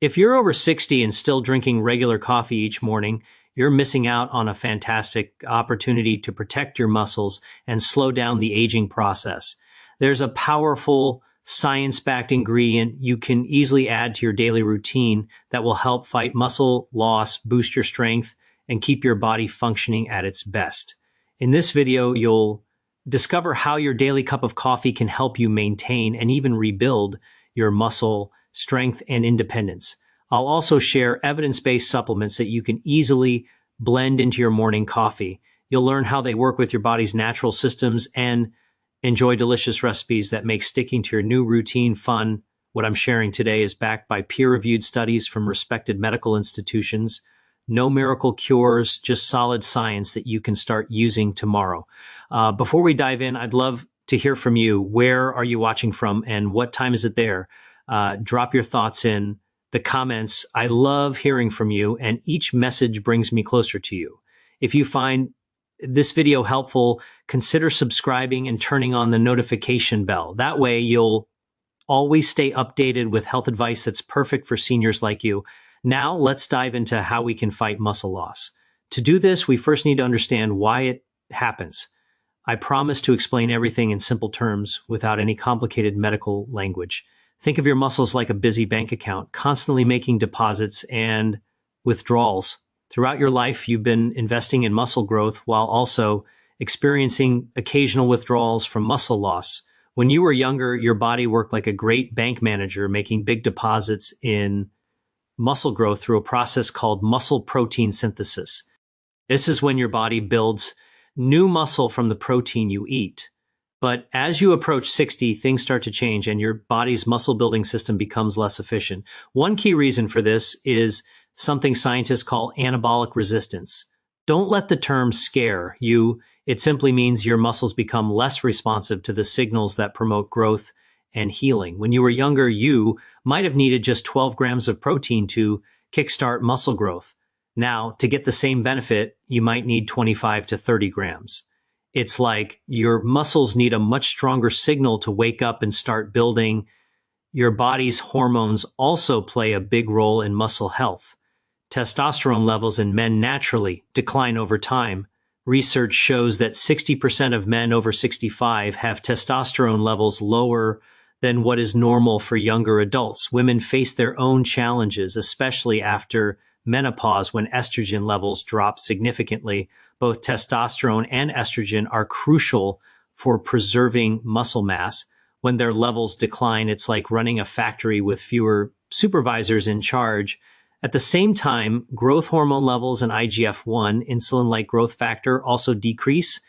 If you're over 60 and still drinking regular coffee each morning, you're missing out on a fantastic opportunity to protect your muscles and slow down the aging process. There's a powerful science-backed ingredient you can easily add to your daily routine that will help fight muscle loss, boost your strength, and keep your body functioning at its best. In this video, you'll discover how your daily cup of coffee can help you maintain and even rebuild your muscle strength and independence. I'll also share evidence-based supplements that you can easily blend into your morning coffee. You'll learn how they work with your body's natural systems and enjoy delicious recipes that make sticking to your new routine fun. What I'm sharing today is backed by peer-reviewed studies from respected medical institutions. No miracle cures, just solid science that you can start using tomorrow. Before we dive in, I'd love to hear from you. Where are you watching from and what time is it there? Drop your thoughts in the comments. I love hearing from you, and each message brings me closer to you. If you find this video helpful, consider subscribing and turning on the notification bell. That way you'll always stay updated with health advice that's perfect for seniors like you. Now let's dive into how we can fight muscle loss. To do this, we first need to understand why it happens. I promise to explain everything in simple terms without any complicated medical language. Think of your muscles like a busy bank account, constantly making deposits and withdrawals. Throughout your life, you've been investing in muscle growth while also experiencing occasional withdrawals from muscle loss. When you were younger, your body worked like a great bank manager, making big deposits in muscle growth through a process called muscle protein synthesis. This is when your body builds new muscle from the protein you eat. But as you approach 60, things start to change and your body's muscle building system becomes less efficient. One key reason for this is something scientists call anabolic resistance. Don't let the term scare you. It simply means your muscles become less responsive to the signals that promote growth and healing. When you were younger, you might have needed just 12 grams of protein to kickstart muscle growth. Now, to get the same benefit, you might need 25 to 30 grams. It's like your muscles need a much stronger signal to wake up and start building. Your body's hormones also play a big role in muscle health. Testosterone levels in men naturally decline over time. Research shows that 60% of men over 65 have testosterone levels lower than what is normal for younger adults. Women face their own challenges, especially after menopause when estrogen levels drop significantly. Both testosterone and estrogen are crucial for preserving muscle mass. When their levels decline, it's like running a factory with fewer supervisors in charge. At the same time, growth hormone levels and IGF-1, insulin-like growth factor, also decrease,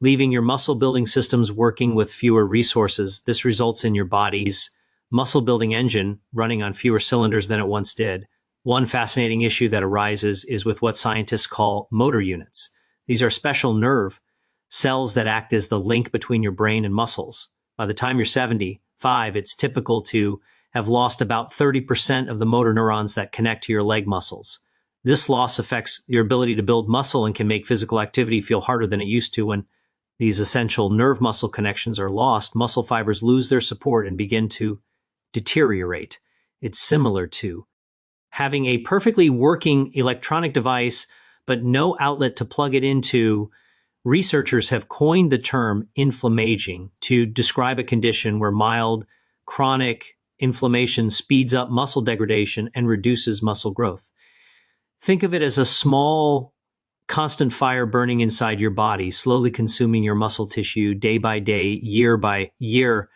leaving your muscle building systems working with fewer resources. This results in your body's muscle building engine running on fewer cylinders than it once did. One fascinating issue that arises is with what scientists call motor units. These are special nerve cells that act as the link between your brain and muscles. By the time you're 75, it's typical to have lost about 30% of the motor neurons that connect to your leg muscles. This loss affects your ability to build muscle and can make physical activity feel harder than it used to. When these essential nerve muscle connections are lost, muscle fibers lose their support and begin to deteriorate. It's similar to having a perfectly working electronic device, but no outlet to plug it into. Researchers have coined the term inflammaging to describe a condition where mild, chronic inflammation speeds up muscle degradation and reduces muscle growth. Think of it as a small, constant fire burning inside your body, slowly consuming your muscle tissue day by day, year by year.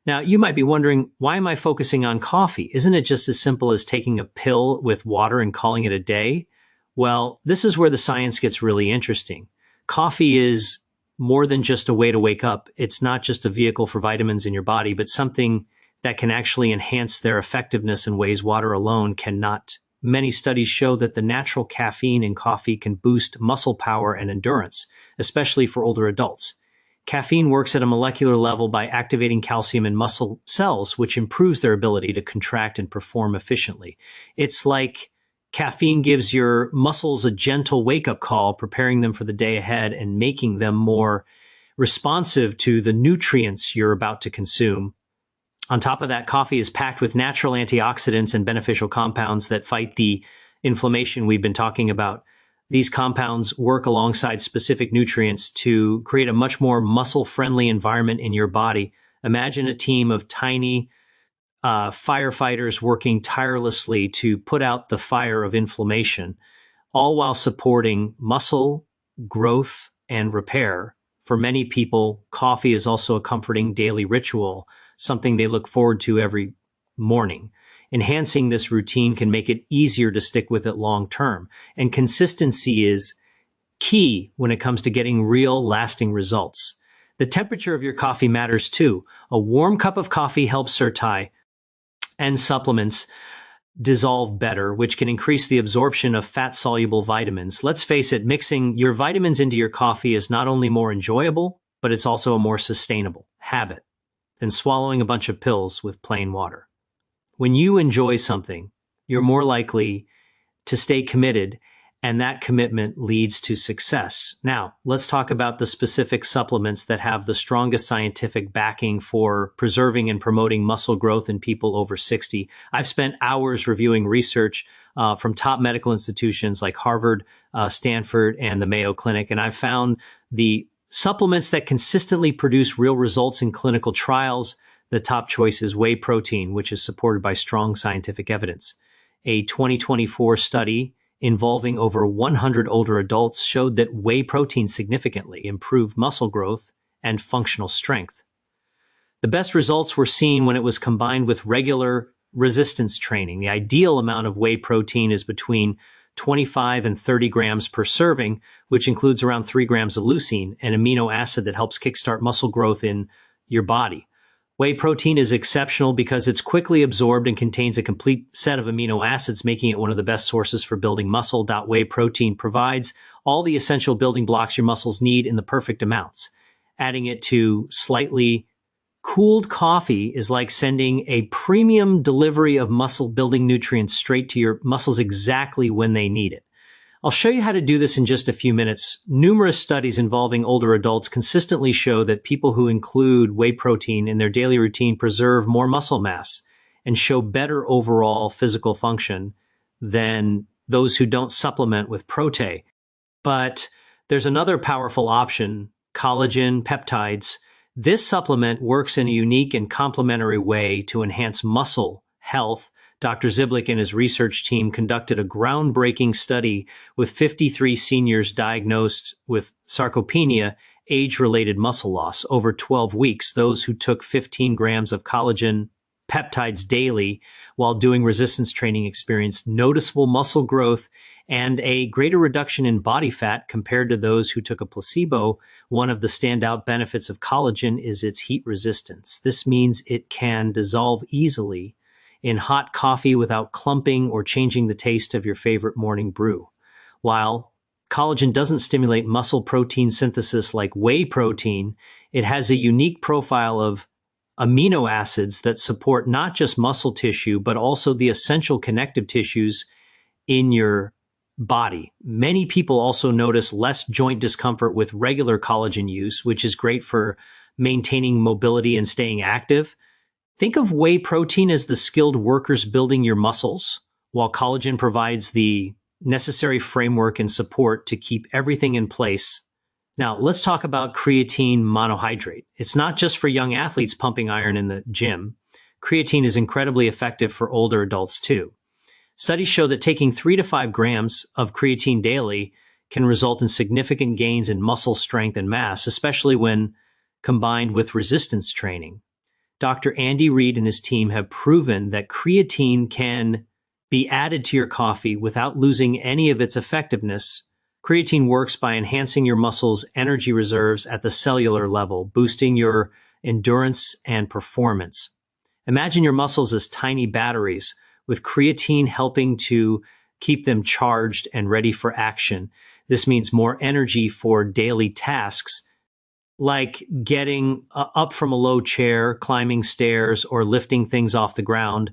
Now, you might be wondering, why am I focusing on coffee? Isn't it just as simple as taking a pill with water and calling it a day? Well, this is where the science gets really interesting. Coffee is more than just a way to wake up. It's not just a vehicle for vitamins in your body, but something that can actually enhance their effectiveness in ways water alone cannot. Many studies show that the natural caffeine in coffee can boost muscle power and endurance, especially for older adults. Caffeine works at a molecular level by activating calcium in muscle cells, which improves their ability to contract and perform efficiently. It's like caffeine gives your muscles a gentle wake-up call, preparing them for the day ahead and making them more responsive to the nutrients you're about to consume. On top of that, coffee is packed with natural antioxidants and beneficial compounds that fight the inflammation we've been talking about. These compounds work alongside specific nutrients to create a much more muscle-friendly environment in your body. Imagine a team of tiny firefighters working tirelessly to put out the fire of inflammation, all while supporting muscle growth and repair. For many people, coffee is also a comforting daily ritual, something they look forward to every morning. Enhancing this routine can make it easier to stick with it long term. And consistency is key when it comes to getting real, lasting results. The temperature of your coffee matters too. A warm cup of coffee helps satiety and supplements dissolve better, which can increase the absorption of fat-soluble vitamins. Let's face it, mixing your vitamins into your coffee is not only more enjoyable, but it's also a more sustainable habit than swallowing a bunch of pills with plain water. When you enjoy something, you're more likely to stay committed, and that commitment leads to success. Now, let's talk about the specific supplements that have the strongest scientific backing for preserving and promoting muscle growth in people over 60. I've spent hours reviewing research from top medical institutions like Harvard, Stanford, and the Mayo Clinic, and I've found the supplements that consistently produce real results in clinical trials. The top choice is whey protein, which is supported by strong scientific evidence. A 2024 study involving over 100 older adults showed that whey protein significantly improved muscle growth and functional strength. The best results were seen when it was combined with regular resistance training. The ideal amount of whey protein is between 25 and 30 grams per serving, which includes around 3 grams of leucine, an amino acid that helps kickstart muscle growth in your body. Whey protein is exceptional because it's quickly absorbed and contains a complete set of amino acids, making it one of the best sources for building muscle. Whey protein provides all the essential building blocks your muscles need in the perfect amounts. Adding it to slightly cooled coffee is like sending a premium delivery of muscle building nutrients straight to your muscles exactly when they need it. I'll show you how to do this in just a few minutes. Numerous studies involving older adults consistently show that people who include whey protein in their daily routine preserve more muscle mass and show better overall physical function than those who don't supplement with protein. But there's another powerful option, collagen peptides. This supplement works in a unique and complementary way to enhance muscle health. Dr. Ziblick and his research team conducted a groundbreaking study with 53 seniors diagnosed with sarcopenia, age-related muscle loss. Over 12 weeks, those who took 15 grams of collagen peptides daily while doing resistance training experienced noticeable muscle growth and a greater reduction in body fat compared to those who took a placebo. One of the standout benefits of collagen is its heat resistance. This means it can dissolve easily in hot coffee without clumping or changing the taste of your favorite morning brew. While collagen doesn't stimulate muscle protein synthesis like whey protein, it has a unique profile of amino acids that support not just muscle tissue, but also the essential connective tissues in your body. Many people also notice less joint discomfort with regular collagen use, which is great for maintaining mobility and staying active. Think of whey protein as the skilled workers building your muscles, while collagen provides the necessary framework and support to keep everything in place. Now, let's talk about creatine monohydrate. It's not just for young athletes pumping iron in the gym. Creatine is incredibly effective for older adults too. Studies show that taking 3 to 5 grams of creatine daily can result in significant gains in muscle strength and mass, especially when combined with resistance training. Dr. Andy Reid and his team have proven that creatine can be added to your coffee without losing any of its effectiveness. Creatine works by enhancing your muscles' energy reserves at the cellular level, boosting your endurance and performance. Imagine your muscles as tiny batteries, with creatine helping to keep them charged and ready for action. This means more energy for daily tasks, like getting up from a low chair, climbing stairs, or lifting things off the ground,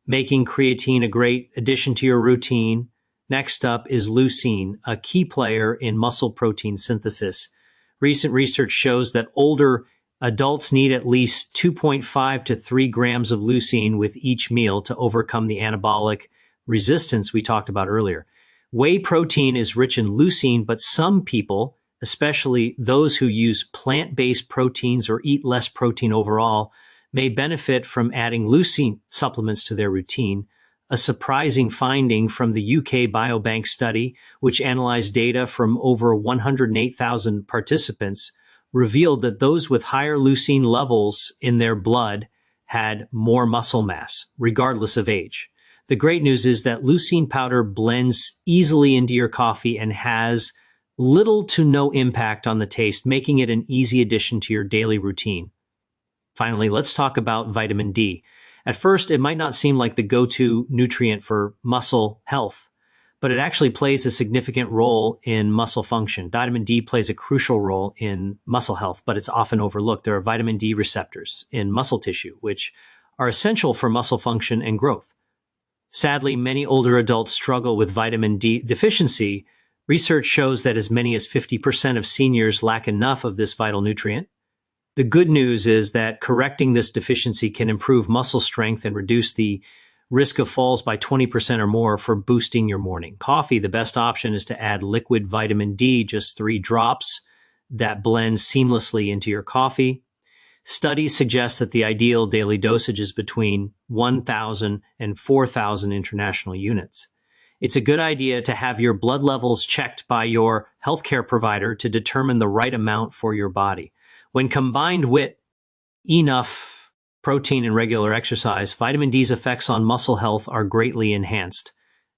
making creatine a great addition to your routine. Next up is leucine, a key player in muscle protein synthesis. Recent research shows that older Adults need at least 2.5 to 3 grams of leucine with each meal to overcome the anabolic resistance we talked about earlier. Whey protein is rich in leucine, but some people, especially those who use plant-based proteins or eat less protein overall, may benefit from adding leucine supplements to their routine. A surprising finding from the UK Biobank study, which analyzed data from over 108,000 participants, revealed that those with higher leucine levels in their blood had more muscle mass, regardless of age. The great news is that leucine powder blends easily into your coffee and has little to no impact on the taste, making it an easy addition to your daily routine. Finally, let's talk about vitamin D. At first, it might not seem like the go-to nutrient for muscle health, but it actually plays a significant role in muscle function. Vitamin D plays a crucial role in muscle health, but it's often overlooked. There are vitamin D receptors in muscle tissue, which are essential for muscle function and growth. Sadly, many older adults struggle with vitamin D deficiency. Research shows that as many as 50% of seniors lack enough of this vital nutrient. The good news is that correcting this deficiency can improve muscle strength and reduce the risk of falls by 20% or more for boosting your morning coffee. The best option is to add liquid vitamin D, just 3 drops that blend seamlessly into your coffee. Studies suggest that the ideal daily dosage is between 1,000 and 4,000 international units. It's a good idea to have your blood levels checked by your healthcare provider to determine the right amount for your body. When combined with enough protein and regular exercise, vitamin D's effects on muscle health are greatly enhanced.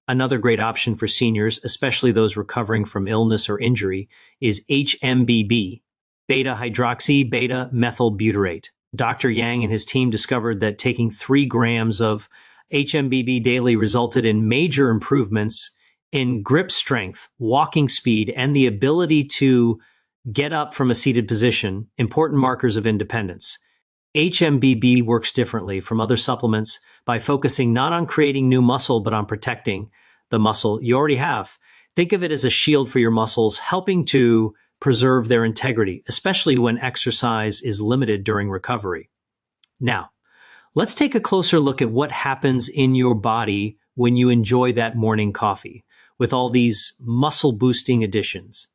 Another great option for seniors, especially those recovering from illness or injury, is HMBB, beta-hydroxy beta-methylbutyrate. Dr. Yang and his team discovered that taking 3 grams of HMBB daily resulted in major improvements in grip strength, walking speed, and the ability to get up from a seated position, important markers of independence. HMBB works differently from other supplements by focusing not on creating new muscle, but on protecting the muscle you already have. Think of it as a shield for your muscles, helping to preserve their integrity, especially when exercise is limited during recovery. Now, let's take a closer look at what happens in your body when you enjoy that morning coffee with all these muscle-boosting additions.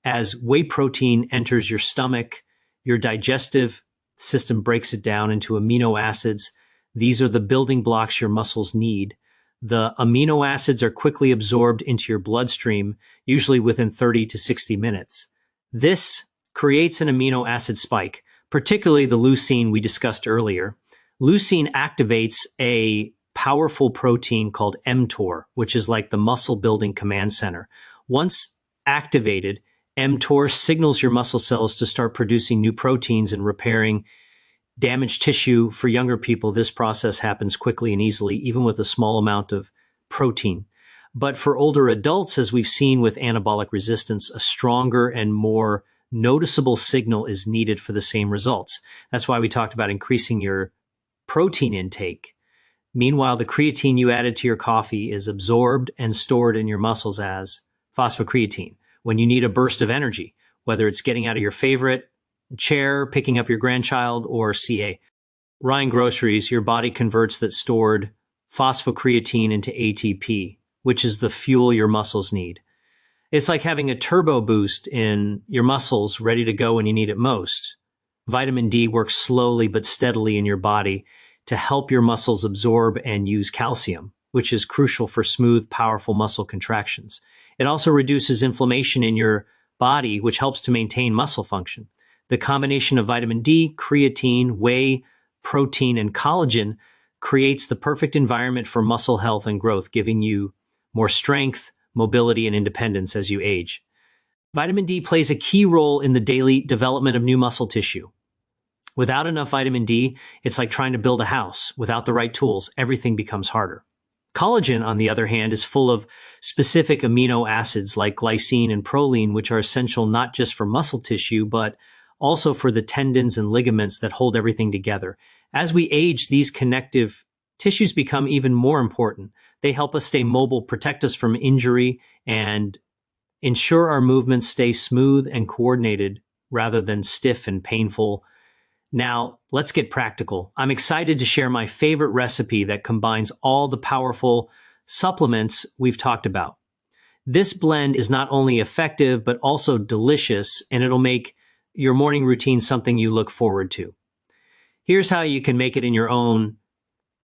As whey protein enters your stomach, your digestive system breaks it down into amino acids. These are the building blocks your muscles need. The amino acids are quickly absorbed into your bloodstream, usually within 30 to 60 minutes. This creates an amino acid spike, particularly the leucine we discussed earlier. Leucine activates a powerful protein called mTOR, which is like the muscle building command center. Once activated, mTOR signals your muscle cells to start producing new proteins and repairing damaged tissue. For younger people, this process happens quickly and easily, even with a small amount of protein. But for older adults, as we've seen with anabolic resistance, a stronger and more noticeable signal is needed for the same results. That's why we talked about increasing your protein intake. Meanwhile, the creatine you added to your coffee is absorbed and stored in your muscles as phosphocreatine. When you need a burst of energy, whether it's getting out of your favorite chair, picking up your grandchild, or CA. Ryan groceries, your body converts that stored phosphocreatine into ATP, which is the fuel your muscles need. It's like having a turbo boost in your muscles ready to go when you need it most. Vitamin D works slowly but steadily in your body to help your muscles absorb and use calcium, which is crucial for smooth, powerful muscle contractions. It also reduces inflammation in your body, which helps to maintain muscle function. The combination of vitamin D, creatine, whey, protein, and collagen creates the perfect environment for muscle health and growth, giving you more strength, mobility, and independence as you age. Vitamin D plays a key role in the daily development of new muscle tissue. Without enough vitamin D, it's like trying to build a house. Without the right tools, everything becomes harder. Collagen, on the other hand, is full of specific amino acids like glycine and proline, which are essential not just for muscle tissue, but also for the tendons and ligaments that hold everything together. As we age, these connective tissues become even more important. They help us stay mobile, protect us from injury, and ensure our movements stay smooth and coordinated rather than stiff and painful. Now, let's get practical. I'm excited to share my favorite recipe that combines all the powerful supplements we've talked about. This blend is not only effective, but also delicious, and it'll make your morning routine something you look forward to. Here's how you can make it in your own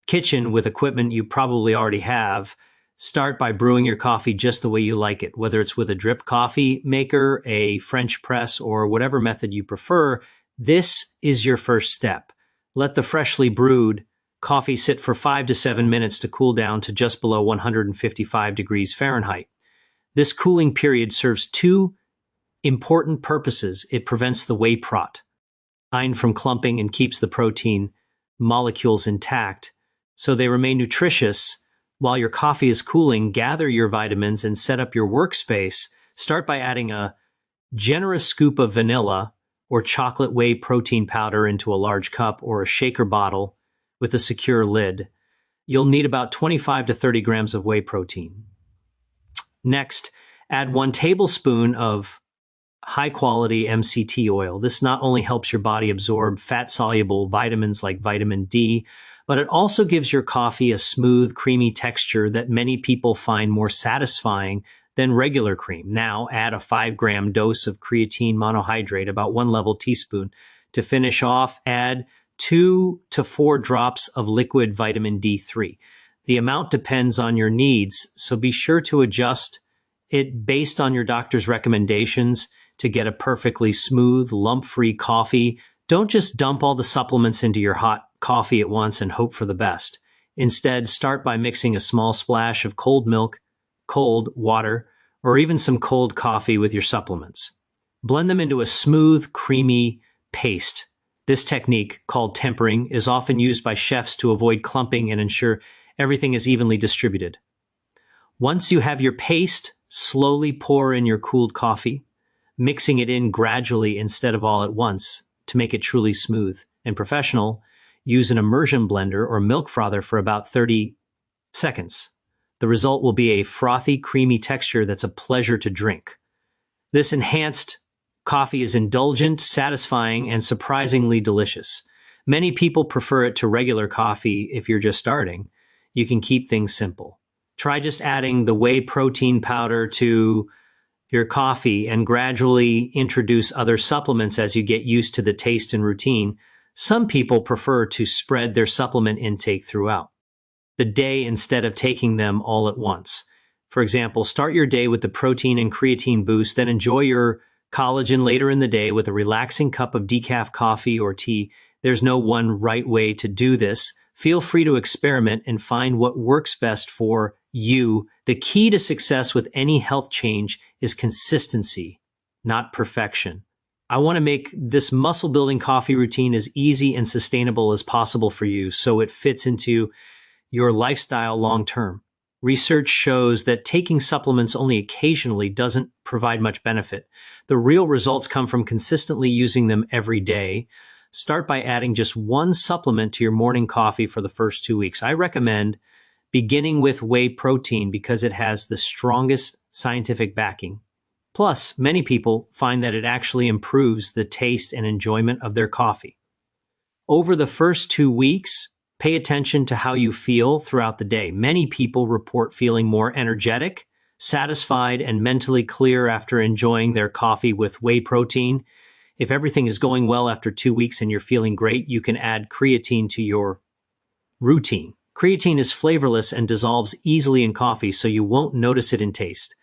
kitchen with equipment you probably already have. Start by brewing your coffee just the way you like it, whether it's with a drip coffee maker, a French press, or whatever method you prefer. This is your first step. Let the freshly brewed coffee sit for 5 to 7 minutes to cool down to just below 155 degrees Fahrenheit. This cooling period serves two important purposes. It prevents the whey prot from clumping and keeps the protein molecules intact so they remain nutritious while your coffee is cooling. Gather your vitamins and set up your workspace. Start by adding a generous scoop of vanilla or chocolate whey protein powder into a large cup or a shaker bottle with a secure lid. You'll need about 25 to 30 grams of whey protein. Next, add 1 tablespoon of high-quality MCT oil. This not only helps your body absorb fat-soluble vitamins like vitamin D, but it also gives your coffee a smooth, creamy texture that many people find more satisfying than regular cream. Now, add a 5-gram dose of creatine monohydrate, about 1 level teaspoon. To finish off, add 2 to 4 drops of liquid vitamin D3. The amount depends on your needs, so be sure to adjust it based on your doctor's recommendations to get a perfectly smooth, lump-free coffee. Don't just dump all the supplements into your hot coffee at once and hope for the best. Instead, start by mixing a small splash of cold milk, cold water, or even some cold coffee with your supplements. Blend them into a smooth, creamy paste. This technique, called tempering, is often used by chefs to avoid clumping and ensure everything is evenly distributed. Once you have your paste, slowly pour in your cooled coffee, mixing it in gradually instead of all at once to make it truly smooth and professional. Use an immersion blender or milk frother for about 30 seconds. The result will be a frothy, creamy texture that's a pleasure to drink. This enhanced coffee is indulgent, satisfying, and surprisingly delicious. Many people prefer it to regular coffee if you're just starting. You can keep things simple. Try just adding the whey protein powder to your coffee and gradually introduce other supplements as you get used to the taste and routine. Some people prefer to spread their supplement intake throughout the day instead of taking them all at once. For example, start your day with the protein and creatine boost, then enjoy your collagen later in the day with a relaxing cup of decaf coffee or tea. There's no one right way to do this. Feel free to experiment and find what works best for you. The key to success with any health change is consistency, not perfection. I want to make this muscle building coffee routine as easy and sustainable as possible for you so it fits into your lifestyle long term. Research shows that taking supplements only occasionally doesn't provide much benefit. The real results come from consistently using them every day. Start by adding just 1 supplement to your morning coffee for the first 2 weeks. I recommend beginning with whey protein because it has the strongest scientific backing. Plus, many people find that it actually improves the taste and enjoyment of their coffee. Over the first 2 weeks, pay attention to how you feel throughout the day. Many people report feeling more energetic, satisfied, and mentally clear after enjoying their coffee with whey protein. If everything is going well after 2 weeks and you're feeling great, you can add creatine to your routine. Creatine is flavorless and dissolves easily in coffee, so you won't notice it in taste.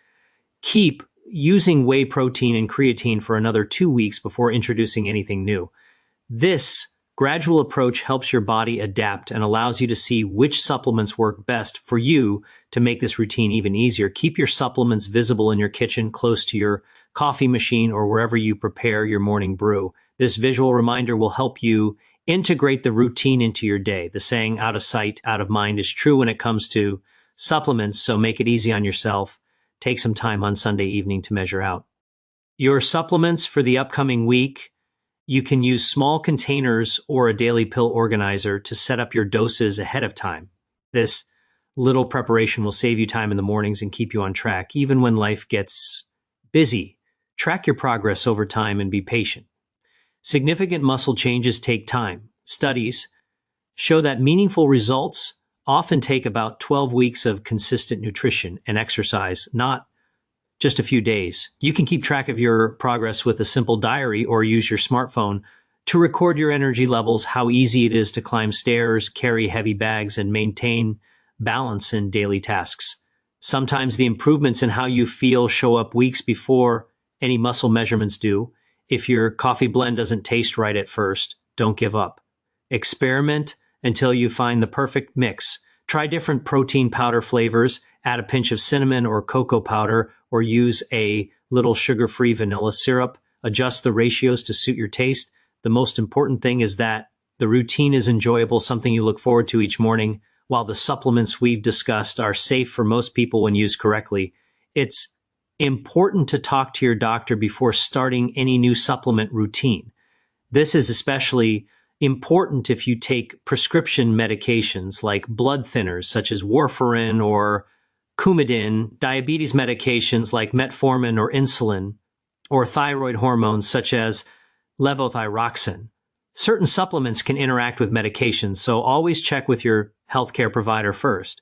Keep using whey protein and creatine for another 2 weeks before introducing anything new. This gradual approach helps your body adapt and allows you to see which supplements work best for you to make this routine even easier. Keep your supplements visible in your kitchen, close to your coffee machine, or wherever you prepare your morning brew. This visual reminder will help you integrate the routine into your day. The saying, out of sight, out of mind, is true when it comes to supplements, so make it easy on yourself. Take some time on Sunday evening to measure out your supplements for the upcoming week. You can use small containers or a daily pill organizer to set up your doses ahead of time. This little preparation will save you time in the mornings and keep you on track. Even when life gets busy, track your progress over time and be patient. Significant muscle changes take time. Studies show that meaningful results often take about 12 weeks of consistent nutrition and exercise, not just a few days. You can keep track of your progress with a simple diary or use your smartphone to record your energy levels, how easy it is to climb stairs, carry heavy bags, and maintain balance in daily tasks. Sometimes the improvements in how you feel show up weeks before any muscle measurements do. If your coffee blend doesn't taste right at first, don't give up. Experiment until you find the perfect mix. Try different protein powder flavors, add a pinch of cinnamon or cocoa powder, or use a little sugar-free vanilla syrup. Adjust the ratios to suit your taste. The most important thing is that the routine is enjoyable, something you look forward to each morning. While the supplements we've discussed are safe for most people when used correctly, it's important to talk to your doctor before starting any new supplement routine. This is especially important if you take prescription medications like blood thinners such as warfarin or Coumadin, diabetes medications like metformin or insulin, or thyroid hormones such as levothyroxine. Certain supplements can interact with medications, so always check with your healthcare provider first.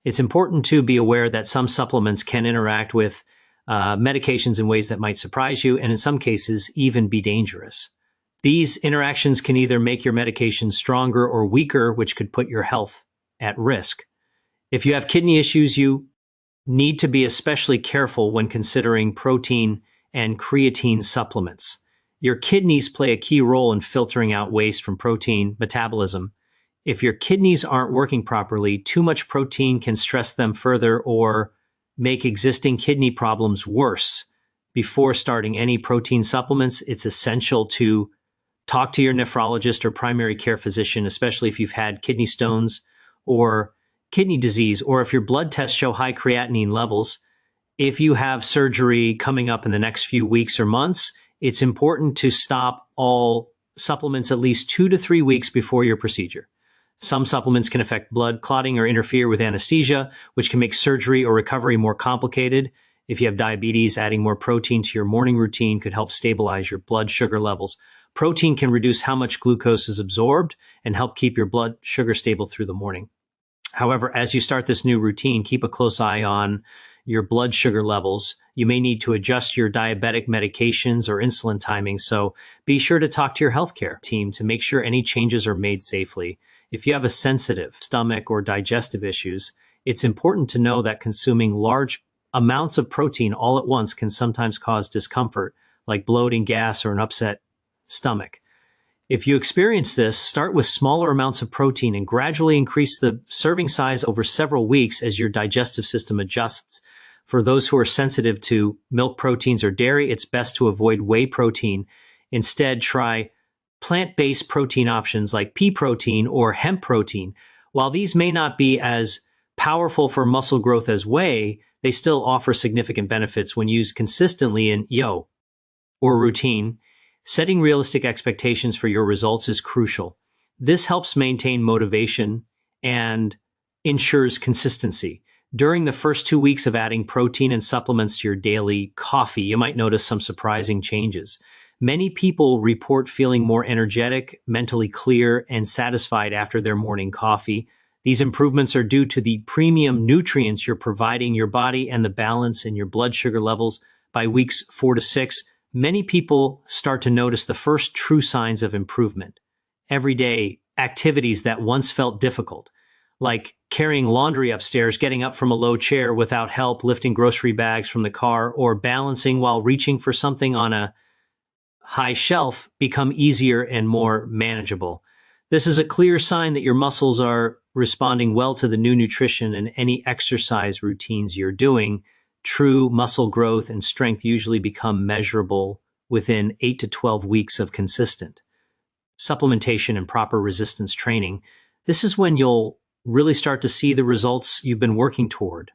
It's important to be aware that some supplements can interact with medications in ways that might surprise you, and in some cases even be dangerous. These interactions can either make your medication stronger or weaker, which could put your health at risk. If you have kidney issues, you need to be especially careful when considering protein and creatine supplements. Your kidneys play a key role in filtering out waste from protein metabolism. If your kidneys aren't working properly, too much protein can stress them further or make existing kidney problems worse. Before starting any protein supplements, it's essential to talk to your nephrologist or primary care physician, especially if you've had kidney stones or kidney disease, or if your blood tests show high creatinine levels. If you have surgery coming up in the next few weeks or months, it's important to stop all supplements at least 2 to 3 weeks before your procedure. Some supplements can affect blood clotting or interfere with anesthesia, which can make surgery or recovery more complicated. If you have diabetes, adding more protein to your morning routine could help stabilize your blood sugar levels. Protein can reduce how much glucose is absorbed and help keep your blood sugar stable through the morning. However, as you start this new routine, keep a close eye on your blood sugar levels. You may need to adjust your diabetic medications or insulin timing, so be sure to talk to your healthcare team to make sure any changes are made safely. If you have a sensitive stomach or digestive issues, it's important to know that consuming large amounts of protein all at once can sometimes cause discomfort, like bloating, gas, or an upset stomach. If you experience this, start with smaller amounts of protein and gradually increase the serving size over several weeks as your digestive system adjusts. For those who are sensitive to milk proteins or dairy, it's best to avoid whey protein. Instead, try plant-based protein options like pea protein or hemp protein. While these may not be as powerful for muscle growth as whey, they still offer significant benefits when used consistently in yo or routine. Setting realistic expectations for your results is crucial. This helps maintain motivation and ensures consistency. During the first 2 weeks of adding protein and supplements to your daily coffee, you might notice some surprising changes. Many people report feeling more energetic, mentally clear, and satisfied after their morning coffee. These improvements are due to the premium nutrients you're providing your body and the balance in your blood sugar levels. By weeks 4 to 6, many people start to notice the first true signs of improvement. Everyday activities that once felt difficult, like carrying laundry upstairs, getting up from a low chair without help, lifting grocery bags from the car, or balancing while reaching for something on a high shelf, become easier and more manageable. This is a clear sign that your muscles are responding well to the new nutrition and any exercise routines you're doing. True muscle growth and strength usually become measurable within 8 to 12 weeks of consistent supplementation and proper resistance training. This is when you'll really start to see the results you've been working toward.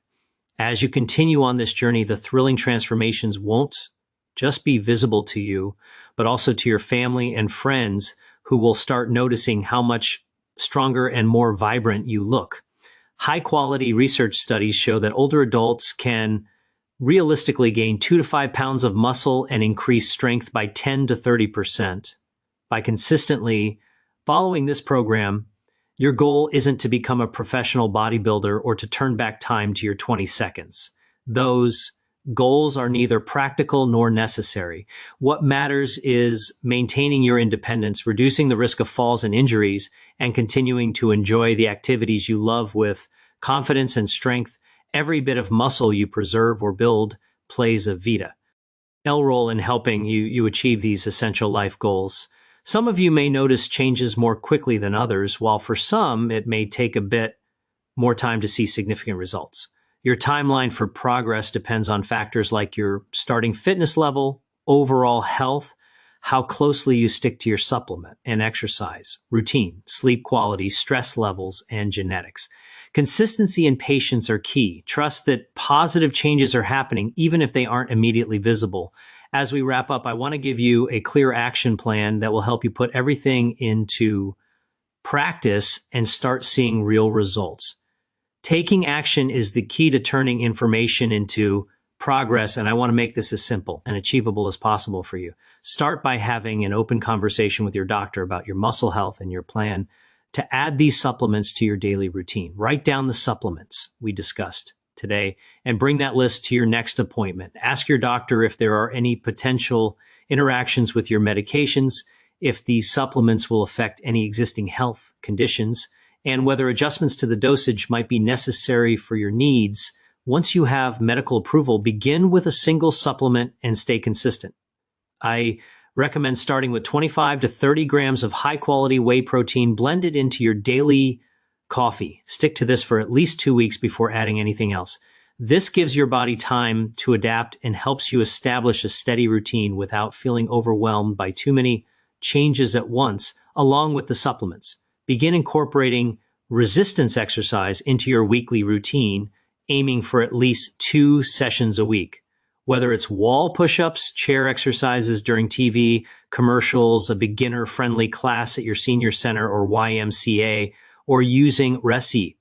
As you continue on this journey, the thrilling transformations won't just be visible to you, but also to your family and friends who will start noticing how much stronger and more vibrant you look. High-quality research studies show that older adults can realistically gain 2 to 5 pounds of muscle and increase strength by 10 to 30%. By consistently following this program, your goal isn't to become a professional bodybuilder or to turn back time to your 20 seconds. Those goals are neither practical nor necessary. What matters is maintaining your independence, reducing the risk of falls and injuries, and continuing to enjoy the activities you love with confidence and strength. Every bit of muscle you preserve or build plays a vital role in helping you achieve these essential life goals. Some of you may notice changes more quickly than others, while for some, it may take a bit more time to see significant results. Your timeline for progress depends on factors like your starting fitness level, overall health, how closely you stick to your supplement and exercise, routine, sleep quality, stress levels, and genetics. Consistency and patience are key. Trust that positive changes are happening, even if they aren't immediately visible. As we wrap up, I want to give you a clear action plan that will help you put everything into practice and start seeing real results. Taking action is the key to turning information into progress, and I want to make this as simple and achievable as possible for you. Start by having an open conversation with your doctor about your muscle health and your plan to add these supplements to your daily routine. Write down the supplements we discussed today and bring that list to your next appointment. Ask your doctor if there are any potential interactions with your medications, if these supplements will affect any existing health conditions, and whether adjustments to the dosage might be necessary for your needs. Once you have medical approval, begin with a single supplement and stay consistent. I recommend starting with 25 to 30 grams of high-quality whey protein blended into your daily coffee. Stick to this for at least 2 weeks before adding anything else. This gives your body time to adapt and helps you establish a steady routine without feeling overwhelmed by too many changes at once, along with the supplements. Begin incorporating resistance exercise into your weekly routine, aiming for at least 2 sessions a week. Whether it's wall push-ups, chair exercises during TV, commercials, a beginner-friendly class at your senior center or YMCA, or using resi,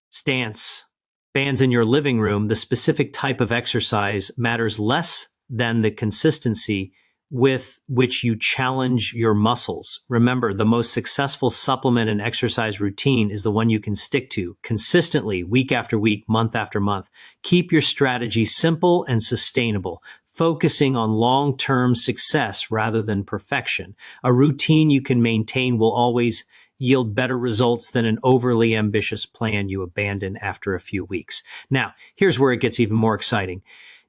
stance, bands in your living room, the specific type of exercise matters less than the consistency with which you challenge your muscles. Remember, the most successful supplement and exercise routine is the one you can stick to consistently, week after week, month after month. Keep your strategy simple and sustainable, focusing on long-term success rather than perfection. A routine you can maintain will always yield better results than an overly ambitious plan you abandon after a few weeks. Now, here's where it gets even more exciting.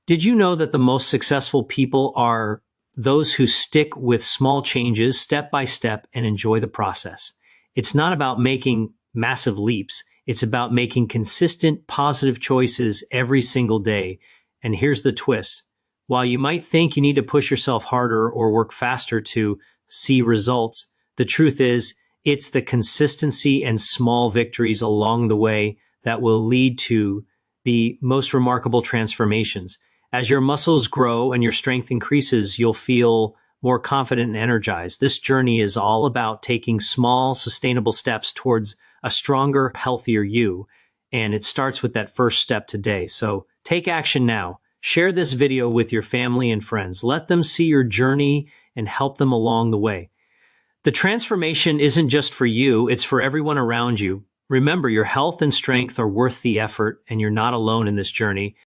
Did you know that the most successful people are those who stick with small changes step by step and enjoy the process? It's not about making massive leaps. It's about making consistent, positive choices every single day. And here's the twist. While you might think you need to push yourself harder or work faster to see results, the truth is it's the consistency and small victories along the way that will lead to the most remarkable transformations. As your muscles grow and your strength increases, you'll feel more confident and energized. This journey is all about taking small, sustainable steps towards a stronger, healthier you. And it starts with that first step today. So take action now. Share this video with your family and friends. Let them see your journey and help them along the way. The transformation isn't just for you, it's for everyone around you. Remember, your health and strength are worth the effort, and you're not alone in this journey.